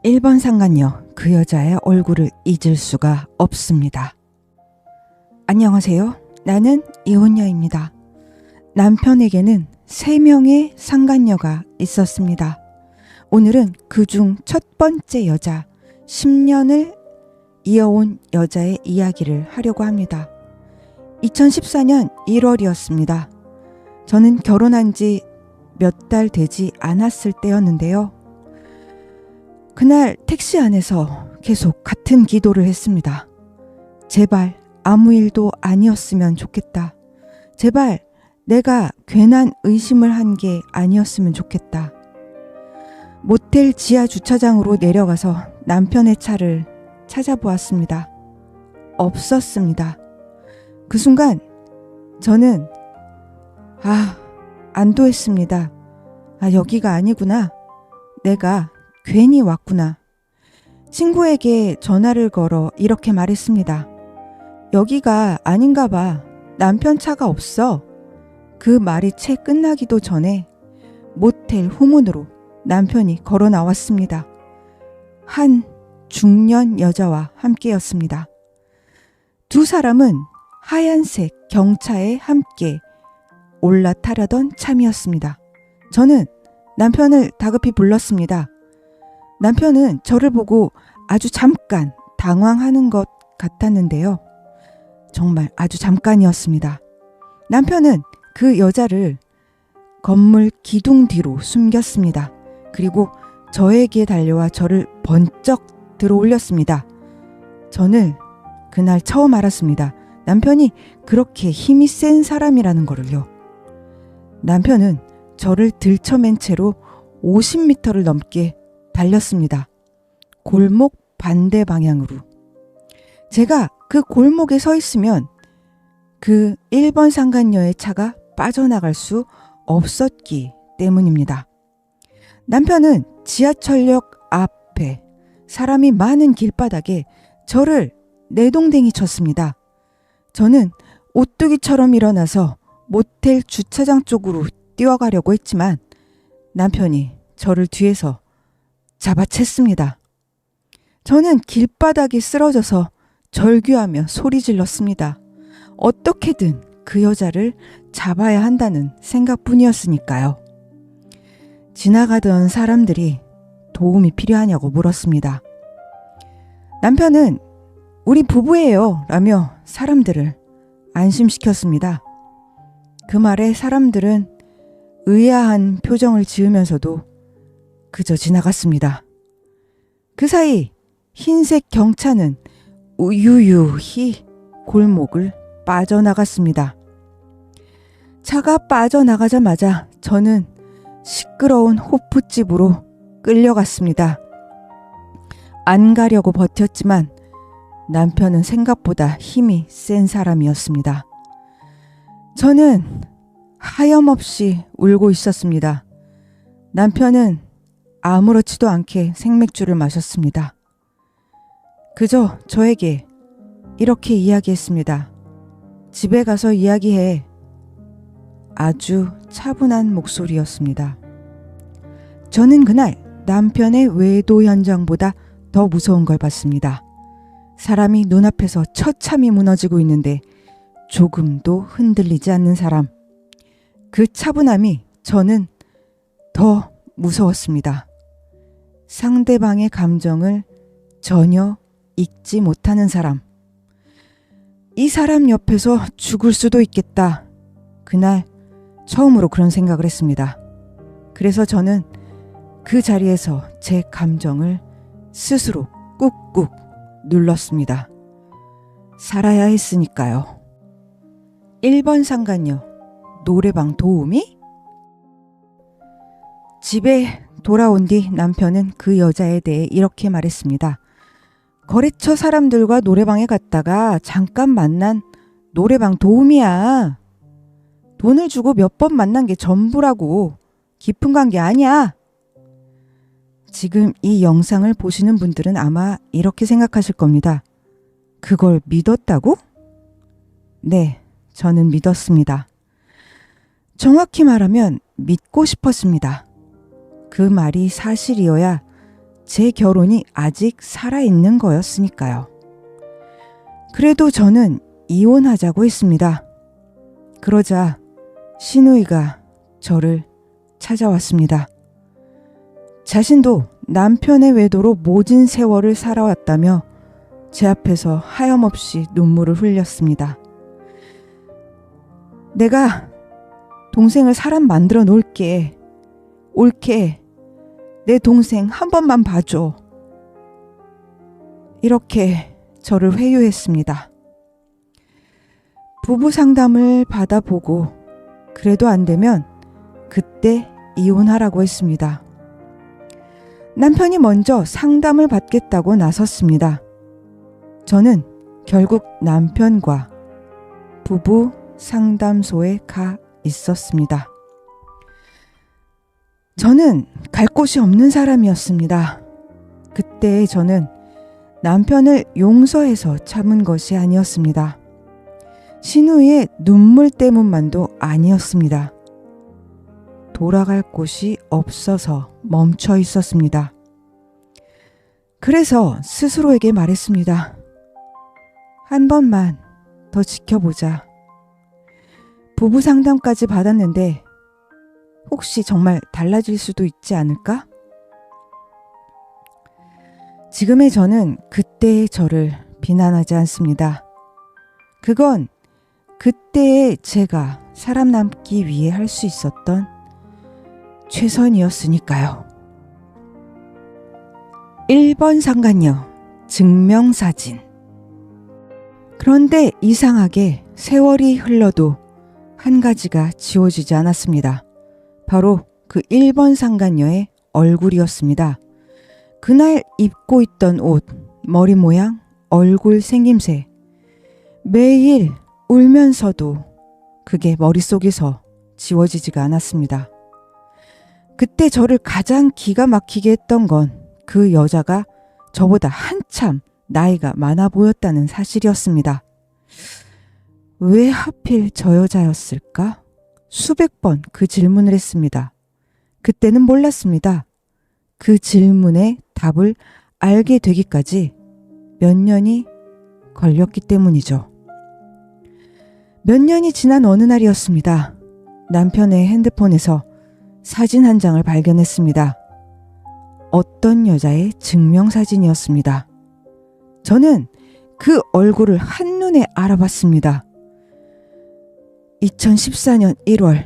1번 상간녀, 그 여자의 얼굴을 잊을 수가 없습니다. 안녕하세요. 나는 이혼녀입니다. 남편에게는 3명의 상간녀가 있었습니다. 오늘은 그중 첫 번째 여자, 10년을 이어온 여자의 이야기를 하려고 합니다. 2014년 1월이었습니다. 저는 결혼한 지 몇 달 되지 않았을 때였는데요. 그날 택시 안에서 계속 같은 기도를 했습니다. 제발 아무 일도 아니었으면 좋겠다. 제발 내가 괜한 의심을 한 게 아니었으면 좋겠다. 모텔 지하 주차장으로 내려가서 남편의 차를 찾아보았습니다. 없었습니다. 그 순간 저는 안도했습니다. 여기가 아니구나. 내가 괜히 왔구나. 친구에게 전화를 걸어 이렇게 말했습니다. 여기가 아닌가 봐. 남편 차가 없어. 그 말이 채 끝나기도 전에 모텔 후문으로 남편이 걸어 나왔습니다. 한 중년 여자와 함께였습니다. 두 사람은 하얀색 경차에 함께 올라타려던 참이었습니다. 저는 남편을 다급히 불렀습니다. 남편은 저를 보고 아주 잠깐 당황하는 것 같았는데요. 정말 아주 잠깐이었습니다. 남편은 그 여자를 건물 기둥 뒤로 숨겼습니다. 그리고 저에게 달려와 저를 번쩍 들어 올렸습니다. 저는 그날 처음 알았습니다. 남편이 그렇게 힘이 센 사람이라는 거를요. 남편은 저를 들쳐맨 채로 50m를 넘게 달렸습니다. 골목 반대 방향으로. 제가 그 골목에 서 있으면 그 1번 상간녀의 차가 빠져나갈 수 없었기 때문입니다. 남편은 지하철역 앞에 사람이 많은 길바닥에 저를 내동댕이 쳤습니다. 저는 오뚜기처럼 일어나서 모텔 주차장 쪽으로 뛰어가려고 했지만 남편이 저를 뒤에서 잡아챘습니다. 저는 길바닥에 쓰러져서 절규하며 소리 질렀습니다. 어떻게든 그 여자를 잡아야 한다는 생각뿐이었으니까요. 지나가던 사람들이 도움이 필요하냐고 물었습니다. 남편은 우리 부부예요 라며 사람들을 안심시켰습니다. 그 말에 사람들은 의아한 표정을 지으면서도 그저 지나갔습니다. 그 사이 흰색 경차는 유유히 골목을 빠져나갔습니다. 차가 빠져나가자마자 저는 시끄러운 호프집으로 끌려갔습니다. 안 가려고 버텼지만 남편은 생각보다 힘이 센 사람이었습니다. 저는 하염없이 울고 있었습니다. 남편은 아무렇지도 않게 생맥주를 마셨습니다. 그저 저에게 이렇게 이야기했습니다. 집에 가서 이야기해. 아주 차분한 목소리였습니다. 저는 그날 남편의 외도 현장보다 더 무서운 걸 봤습니다. 사람이 눈앞에서 처참히 무너지고 있는데 조금도 흔들리지 않는 사람. 그 차분함이 저는 더 무서웠습니다. 상대방의 감정을 전혀 읽지 못하는 사람. 이 사람 옆에서 죽을 수도 있겠다. 그날 처음으로 그런 생각을 했습니다. 그래서 저는 그 자리에서 제 감정을 스스로 꾹꾹 눌렀습니다. 살아야 했으니까요. 1번 상간녀, 노래방 도우미? 집에 돌아온 뒤 남편은 그 여자에 대해 이렇게 말했습니다. 거래처 사람들과 노래방에 갔다가 잠깐 만난 노래방 도우미야. 돈을 주고 몇 번 만난 게 전부라고. 깊은 관계 아니야. 지금 이 영상을 보시는 분들은 아마 이렇게 생각하실 겁니다. 그걸 믿었다고? 네, 저는 믿었습니다. 정확히 말하면 믿고 싶었습니다. 그 말이 사실이어야 제 결혼이 아직 살아있는 거였으니까요. 그래도 저는 이혼하자고 했습니다. 그러자 시누이가 저를 찾아왔습니다. 자신도 남편의 외도로 모진 세월을 살아왔다며 제 앞에서 하염없이 눈물을 흘렸습니다. 내가 동생을 사람 만들어 놓을게. 옳게 내 동생 한 번만 봐줘. 이렇게 저를 회유했습니다. 부부 상담을 받아보고 그래도 안 되면 그때 이혼하라고 했습니다. 남편이 먼저 상담을 받겠다고 나섰습니다. 저는 결국 남편과 부부 상담소에 가 있었습니다. 저는 갈 곳이 없는 사람이었습니다. 그때 저는 남편을 용서해서 참은 것이 아니었습니다. 신우의 눈물 때문만도 아니었습니다. 돌아갈 곳이 없어서 멈춰 있었습니다. 그래서 스스로에게 말했습니다. 한 번만 더 지켜보자. 부부 상담까지 받았는데 혹시 정말 달라질 수도 있지 않을까? 지금의 저는 그때의 저를 비난하지 않습니다. 그건 그때의 제가 살아남기 위해 할 수 있었던 최선이었으니까요. 1번 상간녀 증명사진. 그런데 이상하게 세월이 흘러도 한 가지가 지워지지 않았습니다. 바로 그 1번 상간녀의 얼굴이었습니다. 그날 입고 있던 옷, 머리 모양, 얼굴 생김새. 매일 울면서도 그게 머릿속에서 지워지지가 않았습니다. 그때 저를 가장 기가 막히게 했던 건 그 여자가 저보다 한참 나이가 많아 보였다는 사실이었습니다. 왜 하필 저 여자였을까? 수백 번 그 질문을 했습니다. 그때는 몰랐습니다. 그 질문의 답을 알게 되기까지 몇 년이 걸렸기 때문이죠. 몇 년이 지난 어느 날이었습니다. 남편의 핸드폰에서 사진 한 장을 발견했습니다. 어떤 여자의 증명사진이었습니다. 저는 그 얼굴을 한눈에 알아봤습니다. 2014년 1월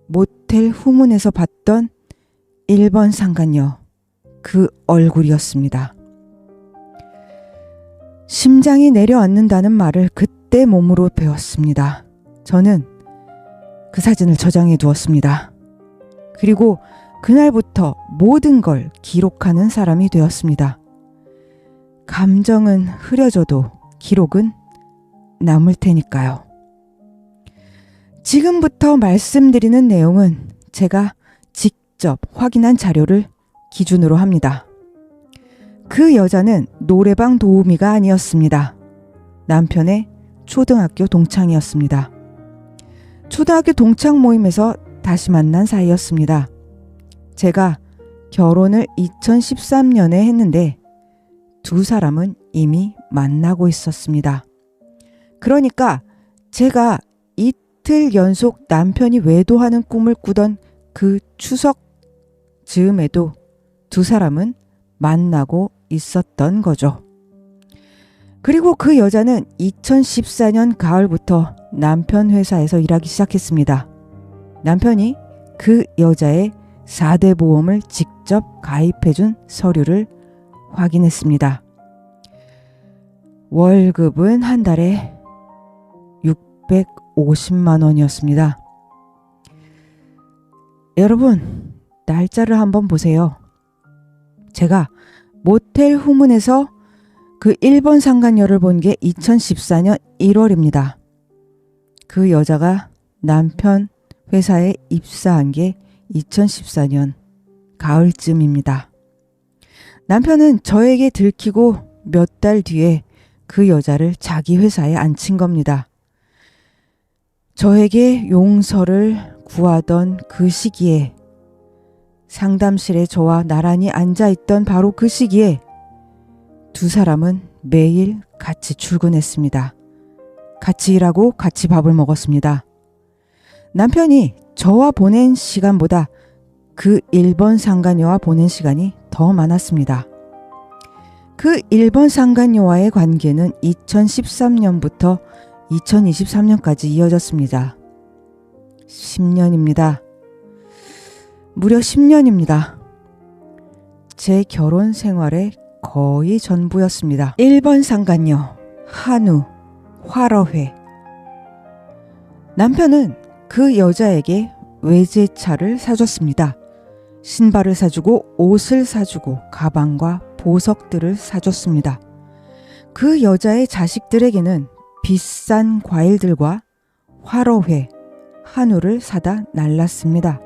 모텔 후문에서 봤던 1번 상간녀, 그 얼굴이었습니다. 심장이 내려앉는다는 말을 그때 몸으로 배웠습니다. 저는 그 사진을 저장해 두었습니다. 그리고 그날부터 모든 걸 기록하는 사람이 되었습니다. 감정은 흐려져도 기록은 남을 테니까요. 지금부터 말씀드리는 내용은 제가 직접 확인한 자료를 기준으로 합니다. 그 여자는 노래방 도우미가 아니었습니다. 남편의 초등학교 동창이었습니다. 초등학교 동창 모임에서 다시 만난 사이였습니다. 제가 결혼을 2013년에 했는데 두 사람은 이미 만나고 있었습니다. 그러니까 제가 이틀 연속 남편이 외도하는 꿈을 꾸던 그 추석 즈음에도 두 사람은 만나고 있었던 거죠. 그리고 그 여자는 2014년 가을부터 남편 회사에서 일하기 시작했습니다. 남편이 그 여자의 4대 보험을 직접 가입해준 서류를 확인했습니다. 월급은 한 달에 650만 원이었습니다. 여러분, 날짜를 한번 보세요. 제가 모텔 후문에서 그 1번 상간녀를 본 게 2014년 1월입니다. 그 여자가 남편 회사에 입사한 게 2014년 가을쯤입니다. 남편은 저에게 들키고 몇 달 뒤에 그 여자를 자기 회사에 앉힌 겁니다. 저에게 용서를 구하던 그 시기에 상담실에 저와 나란히 앉아있던 바로 그 시기에 두 사람은 매일 같이 출근했습니다. 같이 일하고 같이 밥을 먹었습니다. 남편이 저와 보낸 시간보다 그 일본 상간녀와 보낸 시간이 더 많았습니다. 그 일본 상간녀와의 관계는 2013년부터 2023년까지 이어졌습니다. 10년입니다. 무려 10년입니다. 제 결혼 생활의 거의 전부였습니다. 일본 상간녀, 한우, 화러회. 남편은 그 여자에게 외제차를 사줬습니다. 신발을 사주고 옷을 사주고 가방과 보석들을 사줬습니다. 그 여자의 자식들에게는 비싼 과일들과 화러회, 한우를 사다 날랐습니다.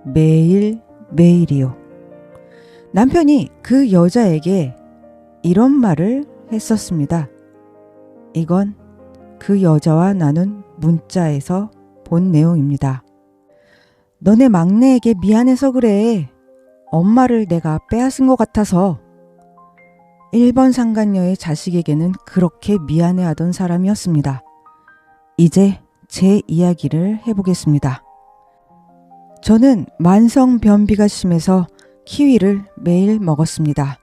매일 매일이요. 남편이 그 여자에게 이런 말을 했었습니다. 이건 그 여자와 나눈 문자에서 본 내용입니다. 너네 막내에게 미안해서 그래. 엄마를 내가 빼앗은 것 같아서. 일본 상간녀의 자식에게는 그렇게 미안해하던 사람이었습니다. 이제 제 이야기를 해보겠습니다. 저는 만성 변비가 심해서 키위를 매일 먹었습니다.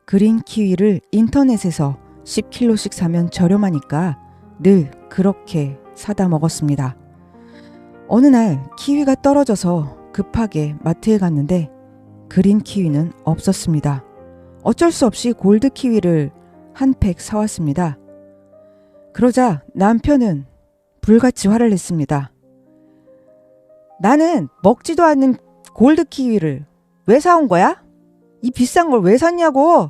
그린 키위를 인터넷에서 10kg씩 사면 저렴하니까 늘 그렇게 사다 먹었습니다. 어느 날 키위가 떨어져서 급하게 마트에 갔는데 그린 키위는 없었습니다. 어쩔 수 없이 골드 키위를 한 팩 사왔습니다. 그러자 남편은 불같이 화를 냈습니다. 나는 먹지도 않는 골드 키위를 왜 사온 거야? 이 비싼 걸 왜 샀냐고!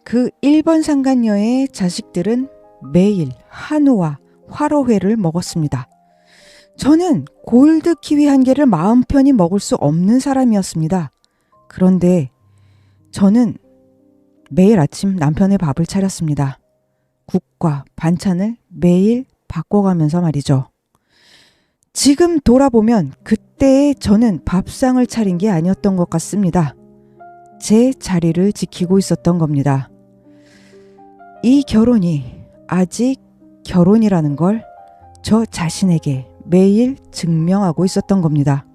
그 일본 상간녀의 자식들은 매일 한우와 화로회를 먹었습니다. 저는 골드 키위 한 개를 마음 편히 먹을 수 없는 사람이었습니다. 그런데 저는 매일 아침 남편의 밥을 차렸습니다. 국과 반찬을 매일 바꿔가면서 말이죠. 지금 돌아보면 그때의 저는 밥상을 차린 게 아니었던 것 같습니다. 제 자리를 지키고 있었던 겁니다. 이 결혼이 아직 결혼이라는 걸 저 자신에게 매일 증명하고 있었던 겁니다.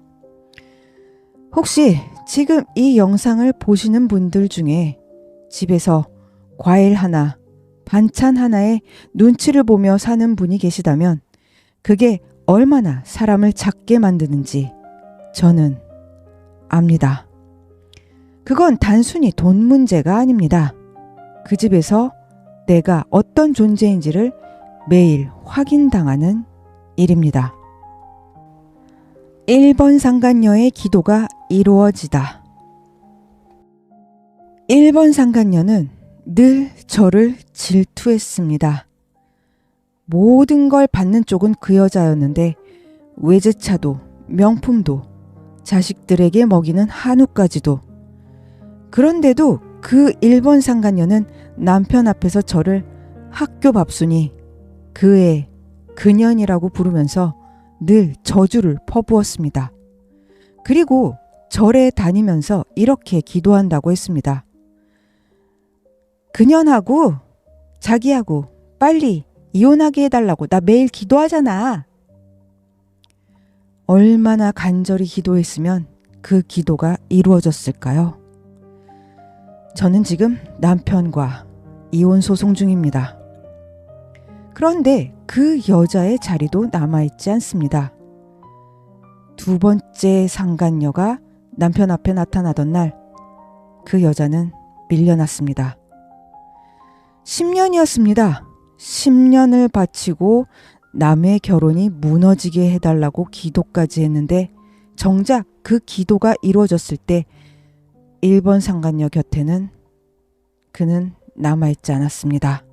혹시 지금 이 영상을 보시는 분들 중에 집에서 과일 하나, 반찬 하나에 눈치를 보며 사는 분이 계시다면 그게 얼마나 사람을 작게 만드는지 저는 압니다. 그건 단순히 돈 문제가 아닙니다. 그 집에서 내가 어떤 존재인지를 매일 확인당하는 일입니다. 1번 상간녀의 기도가 이루어지다. 1번 상간녀는 늘 저를 질투했습니다. 모든 걸 받는 쪽은 그 여자였는데 외제차도 명품도 자식들에게 먹이는 한우까지도. 그런데도 그 1번 상간녀는 남편 앞에서 저를 학교 밥순이 그의 그년이라고 부르면서 늘 저주를 퍼부었습니다. 그리고 절에 다니면서 이렇게 기도한다고 했습니다. 그년하고 자기하고 빨리 이혼하게 해달라고 나 매일 기도하잖아. 얼마나 간절히 기도했으면 그 기도가 이루어졌을까요? 저는 지금 남편과 이혼 소송 중입니다. 그런데 그 여자의 자리도 남아있지 않습니다. 두 번째 상간녀가 남편 앞에 나타나던 날 그 여자는 밀려났습니다. 10년이었습니다. 10년을 바치고 남의 결혼이 무너지게 해달라고 기도까지 했는데 정작 그 기도가 이루어졌을 때 1번 상간녀 곁에는 그는 남아있지 않았습니다.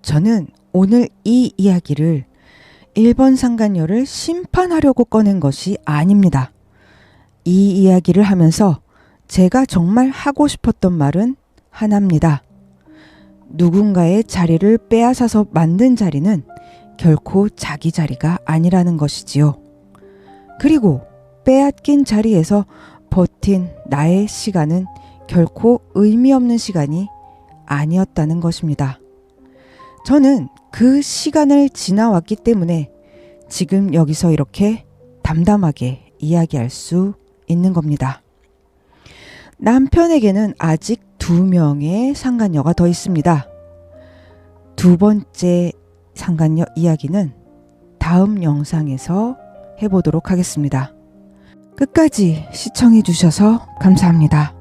저는 오늘 이 이야기를 1번 상간녀를 심판하려고 꺼낸 것이 아닙니다. 이 이야기를 하면서 제가 정말 하고 싶었던 말은 하나입니다. 누군가의 자리를 빼앗아서 만든 자리는 결코 자기 자리가 아니라는 것이지요. 그리고 빼앗긴 자리에서 버틴 나의 시간은 결코 의미 없는 시간이 아니었다는 것입니다. 저는 그 시간을 지나왔기 때문에 지금 여기서 이렇게 담담하게 이야기할 수 있는 겁니다. 남편에게는 아직 2명의 상간녀가 더 있습니다. 두 번째 상간녀 이야기는 다음 영상에서 해보도록 하겠습니다. 끝까지 시청해 주셔서 감사합니다.